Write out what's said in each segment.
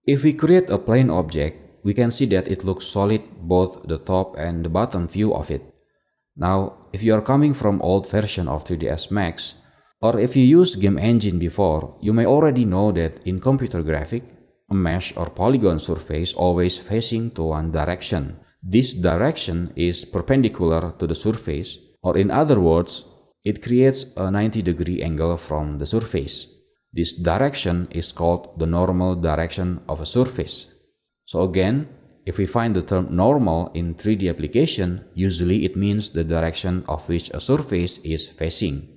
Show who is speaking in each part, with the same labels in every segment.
Speaker 1: If we create a plane object, we can see that it looks solid both the top and the bottom view of it. Now, if you are coming from old version of 3ds Max, or if you used game engine before, you may already know that in computer graphic, a mesh or polygon surface always facing to one direction. This direction is perpendicular to the surface, or in other words, it creates a 90-degree angle from the surface. This direction is called the normal direction of a surface. So again, if we find the term normal in 3D application, usually it means the direction of which a surface is facing.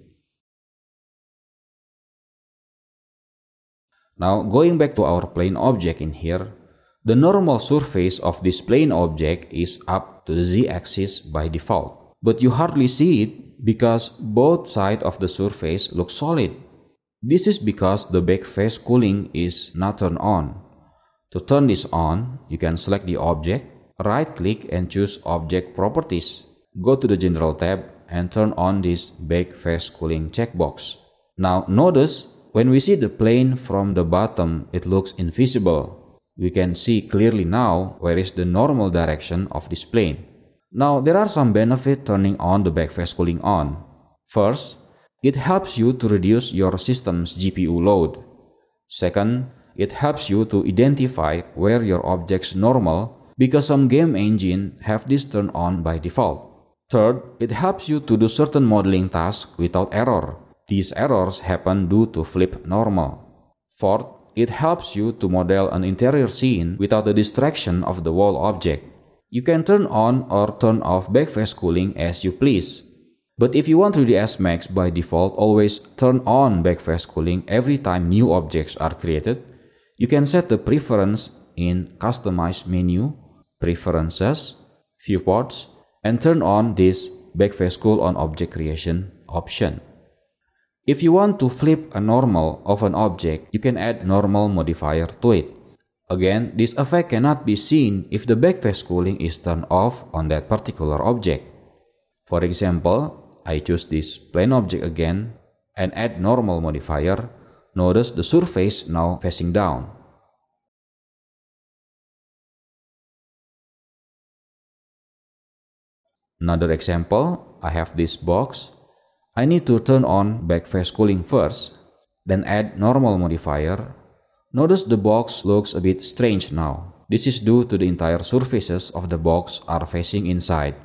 Speaker 1: Now, going back to our plane object in here, the normal surface of this plane object is up to the z-axis by default. But you hardly see it because both sides of the surface look solid. This is because the back face cooling is not turned on. To turn this on, you can select the object, right-click and choose Object Properties. Go to the General tab and turn on this back face cooling checkbox. Now notice, when we see the plane from the bottom, it looks invisible. We can see clearly now where is the normal direction of this plane. Now there are some benefits turning on the back face cooling on. First, it helps you to reduce your system's GPU load. Second, it helps you to identify where your object's normal because some game engine have this turned on by default. Third, it helps you to do certain modeling tasks without error. These errors happen due to flip normal. Fourth, it helps you to model an interior scene without the distraction of the wall object. You can turn on or turn off back face cooling as you please. But if you want 3ds Max by default always turn on back face cooling every time new objects are created, you can set the preference in Customize menu, Preferences, Viewports, and turn on this back face cool on object creation option. If you want to flip a normal of an object, you can add normal modifier to it. Again, this effect cannot be seen if the back face cooling is turned off on that particular object. For example, I choose this plane object again and add normal modifier. Notice the surface now facing down. Another example, I have this box. I need to turn on back face cooling first, then add normal modifier. Notice the box looks a bit strange now. This is due to the entire surfaces of the box are facing inside.